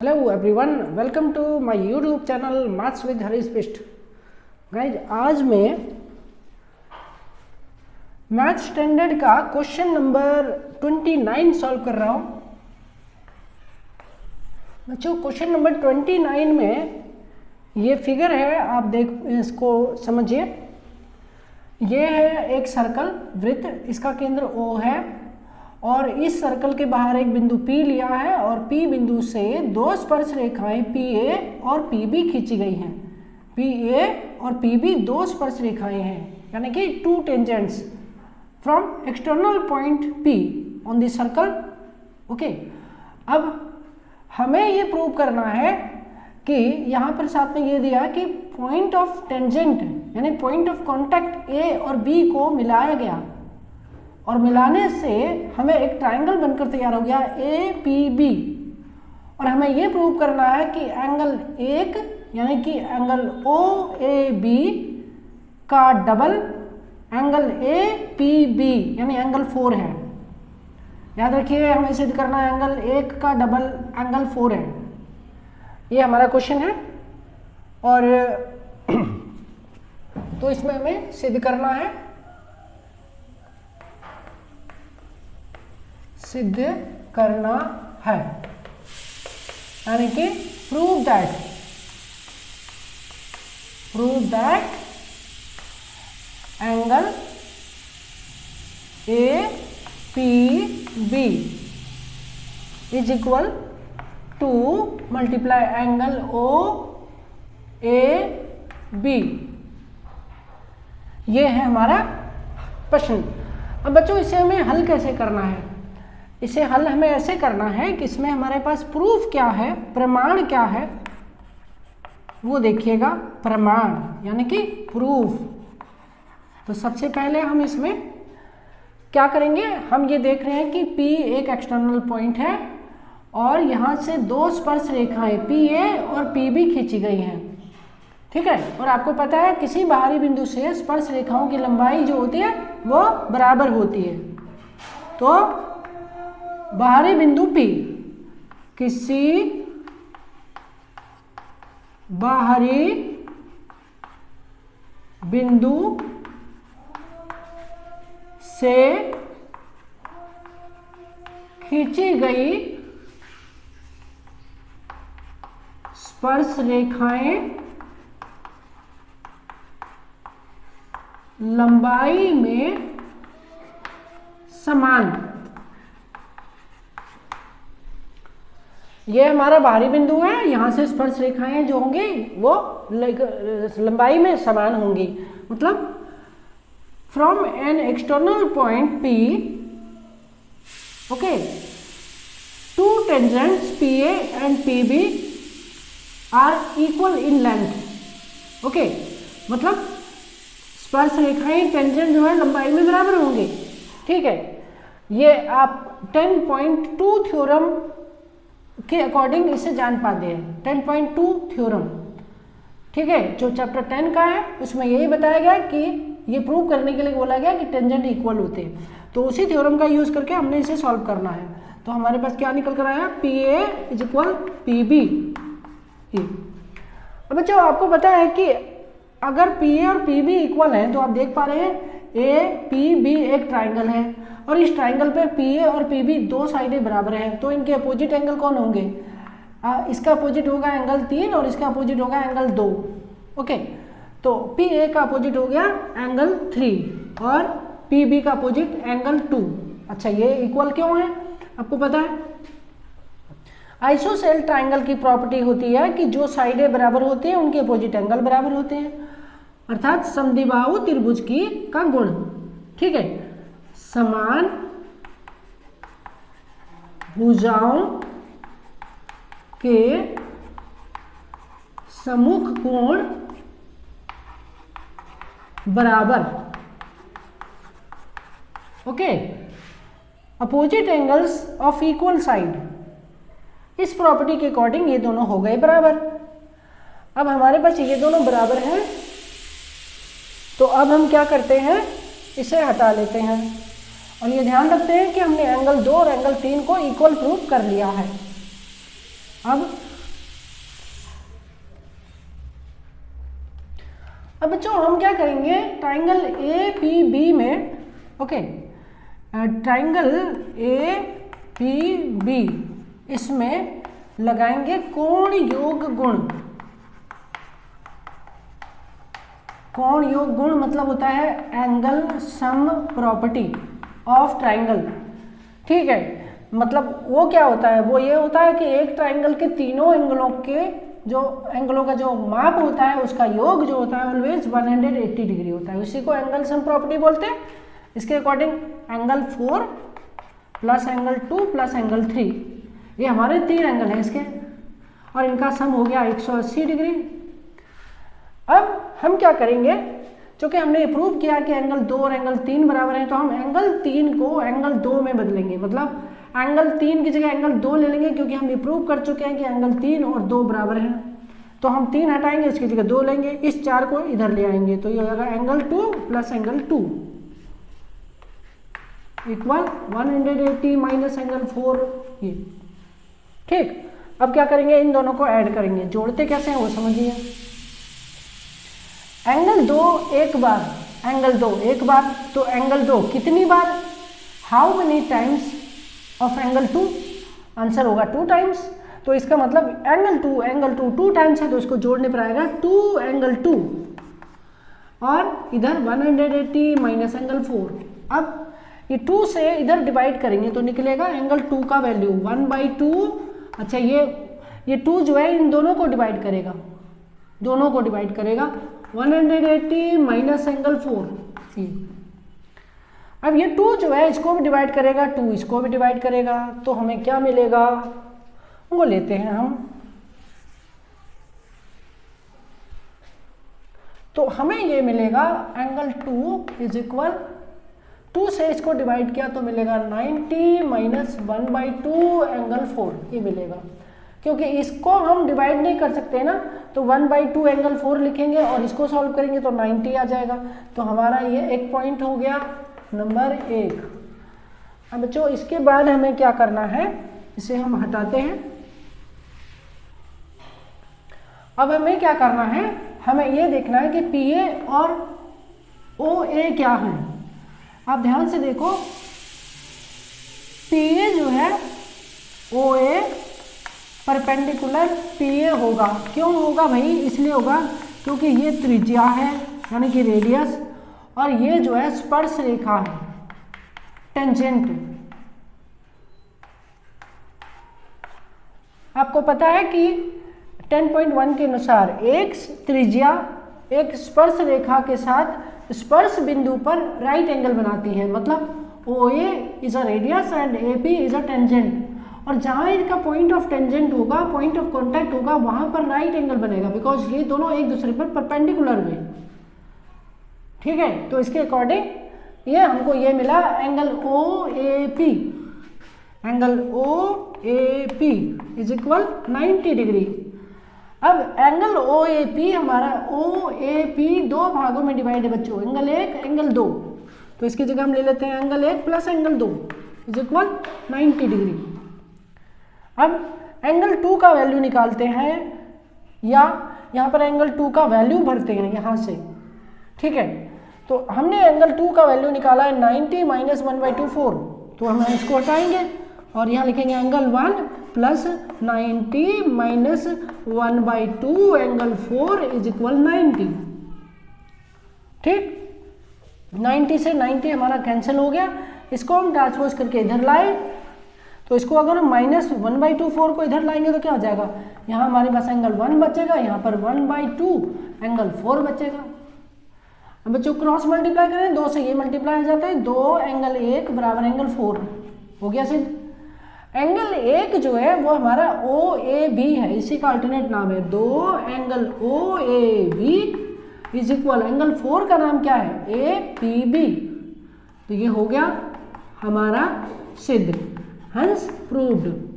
Hello everyone, welcome to my YouTube channel maths with Harish Bisht. Guys, आज मैं math standard का question number 29 solve कर रहा हूँ। बच्चों, क्वेश्चन नंबर 29 में ये फिगर है, आप देख इसको समझिए। ये है एक सर्कल वृत्त, इसका केंद्र O है और इस सर्कल के बाहर एक बिंदु P लिया है और P बिंदु से दो स्पर्श रेखाएं PA और PB खींची गई हैं। PA और PB दो स्पर्श रेखाएं हैं, यानी कि to tangents from external point P on the circle. Okay, अब हमें ये प्रूव करना है कि यहाँ पर साथ में ये दिया कि पॉइंट ऑफ टेंजेंट यानी पॉइंट ऑफ कॉन्टैक्ट A और B को मिलाया गया और मिलाने से हमें एक ट्रायंगल बनकर तैयार हो गया APB। और हमें ये प्रूव करना है कि एंगल 1 यानी कि एंगल OAB का डबल एंगल APB यानी एंगल 4 है। याद रखिए, हमें सिद्ध करना है एंगल 1 का डबल एंगल 4 है। ये हमारा क्वेश्चन है और तो इसमें हमें सिद्ध करना है, यानी कि prove that angle APB is equal to multiply angle OAB। ये है हमारा प्रश्न। अब बच्चों, इसे हमें हल कैसे करना है? इसे हल हमें ऐसे करना है कि इसमें हमारे पास प्रूफ क्या है, प्रमाण क्या है, वो देखिएगा। प्रमाण यानी कि प्रूफ। तो सबसे पहले हम इसमें क्या करेंगे, हम ये देख रहे हैं कि P एक एक्सटर्नल पॉइंट है और यहाँ से दो स्पर्श रेखाएं PA और PB खींची गई हैं, ठीक है। और आपको पता है किसी बाहरी बिंदु से स्पर्श रेखाओं की लंबाई जो होती है वो बराबर होती है। तो बाहरी बिंदु P, किसी बाहरी बिंदु से खींची गई स्पर्श रेखाएं लंबाई में समान। ये हमारा बाहरी बिंदु है, यहाँ से स्पर्श रेखाएं जो होंगी वो लंबाई में समान होंगी। मतलब from an external point P, okay, two tangents PA and PB are equal in length. Okay, मतलब स्पर्श रेखाएं टेंजेंट जो है लंबाई में बराबर होंगे, ठीक है। ये आप 10.2 थ्योरम के अकॉर्डिंग इसे जान पाते हैं। 10.2 थ्योरम, ठीक है, जो चैप्टर 10 का है उसमें यही बताया गया कि ये प्रूव करने के लिए बोला गया कि टेंजेंट इक्वल होते हैं। तो उसी थ्योरम का यूज करके हमने इसे सॉल्व करना है। तो हमारे पास क्या निकल कर आया, PA इज इक्वल PB। अब बच्चों, आपको पता है कि अगर PA और PB इक्वल है तो आप देख पा रहे हैं APB एक ट्राइंगल है और इस ट्राइंगल पे PA और PB दो साइडें बराबर हैं। तो इनके अपोजिट एंगल कौन होंगे? इसका अपोजिट होगा एंगल 3 और इसका अपोजिट होगा एंगल 2। ओके, तो PA का अपोजिट हो गया एंगल 3 और PB का अपोजिट एंगल 2। अच्छा, ये इक्वल क्यों है आपको पता है? आइसोसेल ट्राइंगल की प्रॉपर्टी होती है कि जो साइडें बराबर होती हैं उनके अपोजिट एंगल बराबर होते हैं, अर्थात समद्विबाहु त्रिभुज की का गुण, ठीक है। समान भुजाओं के सम्मुख कोण बराबर, okay, opposite angles of equal side. इस प्रॉपर्टी के अकॉर्डिंग ये दोनों हो गए बराबर। अब हमारे पास ये दोनों बराबर हैं, तो अब हम क्या करते हैं, इसे हटा लेते हैं और ये ध्यान रखते हैं कि हमने एंगल 2 और एंगल 3 को इक्वल प्रूफ कर लिया है। अब अब बच्चों हम क्या करेंगे, ट्राइंगल ए पी बी में, okay, triangle A P B, इसमें लगाएंगे कोण योग गुण। कोण योग गुण मतलब होता है angle sum property of triangle, ठीक है। मतलब वो क्या होता है, वो ये होता है कि एक ट्राइंगल के तीनों एंगलों के जो एंगलों का जो माप होता है उसका योग जो होता है ऑलवेज 180 डिग्री होता है, उसी को एंगल सम प्रॉपर्टी बोलते हैं। इसके according angle 4 plus angle 2 plus angle 3, ये हमारे 3 एंगल हैं इसके, और इनका सम हो गया 180 डिग्री। अब हम क्या करेंगे, क्योंकि हमने प्रूव किया कि एंगल 2 और एंगल 3 बराबर हैं, तो हम एंगल 3 को एंगल 2 में बदलेंगे। मतलब एंगल 3 की जगह एंगल 2 ले लेंगे, क्योंकि हम ये प्रूव कर चुके हैं कि एंगल 3 और 2 बराबर हैं। तो हम 3 हटाएंगे, इसकी जगह 2 लेंगे, इस 4 को इधर ले आएंगे, तो ये हो जाएगा angle 2 plus angle 2 equal 180 minus angle 4, ये ठीक। अब क्या करेंगे, इन दोनों को ऐड करेंगे। जोड़ते कैसे हैं वो समझिए। एंगल 2 एक बार, एंगल 2 एक बार, तो एंगल 2 कितनी बार, how many times of angle 2, answer होगा 2 टाइम्स। तो इसका मतलब एंगल 2 टाइम्स है, तो इसको जोड़ने पर आएगा 2 एंगल 2, और इधर 180 माइनस एंगल 4। अब ये 2 से इधर डिवाइड करेंगे तो निकलेगा एंगल 2 का वैल्यू 1/2। अच्छा, ये 2 जो है इन दोनों को डिवाइड करेगा, दोनों को डिवाइड करेगा, 180 माइनस एंगल 4। अब ये 2 जो है इसको भी डिवाइड करेगा, 2 इसको भी डिवाइड करेगा, तो हमें क्या मिलेगा, वो लेते हैं हम। तो हमें ये मिलेगा एंगल 2 इज इक्वल, 2 से इसको डिवाइड किया तो मिलेगा 90 माइनस 1/2 एंगल 4, ये मिलेगा। क्योंकि इसको हम डिवाइड नहीं कर सकते ना, तो 1/2 एंगल 4 लिखेंगे और इसको सॉल्व करेंगे तो 90 आ जाएगा। तो हमारा ये एक पॉइंट हो गया नंबर 1। अब बच्चों इसके बाद हमें क्या करना है, इसे हम हटाते हैं। अब हमें क्या करना है, हमें ये देखना है कि PA और OA क्या है। आप ध्यान से देखो, PA जो है OA परपेंडिकुलर PA होगा। क्यों होगा भाई, इसलिए होगा क्योंकि ये त्रिज्या है यानी कि रेडियस, और ये जो है स्पर्श रेखा है, टेंजेंट। आपको पता है कि 10.1 के अनुसार एक त्रिज्या एक स्पर्श रेखा के साथ स्पर्श बिंदु पर राइट एंगल बनाती है। मतलब OA is a radius and AP is a tangent, और जहां इनका पॉइंट ऑफ टेंजेंट होगा, पॉइंट ऑफ कांटेक्ट होगा, वहां पर राइट एंगल बनेगा, बिकॉज ये दोनों एक दूसरे पर परपेंडिकुलर में, ठीक है। तो इसके अकॉर्डिंग ये हमको ये मिला angle OAP, angle OAP is equal 90 degree. अब एंगल OAP हमारा, OAP 2 भागों में डिवाइड है बच्चों, एंगल 1 एंगल 2, तो इसकी जगह हम ले लेते हैं angle 1 plus angle 2 is equal 90 degree. अब एंगल 2 का वैल्यू निकालते हैं, या यहाँ पर एंगल 2 का वैल्यू भरते हैं यहाँ से, ठीक है। तो हमने एंगल 2 का वैल्यू निकाला है 90 माइनस 1/2 4, तो हम इसको हटाएंगे और यहाँ लिखेंगे angle 1 plus 90 minus 1/2 angle 4 is equal 90, ठीक। 90 से 90 हमारा कैंसिल हो गया, इसको हम ट्रांसपोज करके इधर लाए, तो इसको अगर हम माइनस 1/2 4 को इधर लाएंगे तो क्या हो जाएगा, यहाँ हमारे पास एंगल 1 बचेगा, यहाँ पर 1/2 एंगल 4 बचेगा। अब बच्चों क्रॉस मल्टीप्लाई करें, 2 से ये मल्टीप्लाई हो जाता है, 2 एंगल 1 बराबर एंगल 4 हो गया सिद्ध। एंगल 1 जो है वो हमारा OAB है, इसी का अल्टरनेट नाम है। 2 angle OAB is equal angle 4 का नाम क्या है, APB। तो ये हो गया हमारा सिद्ध, हंस प्रूव्ड।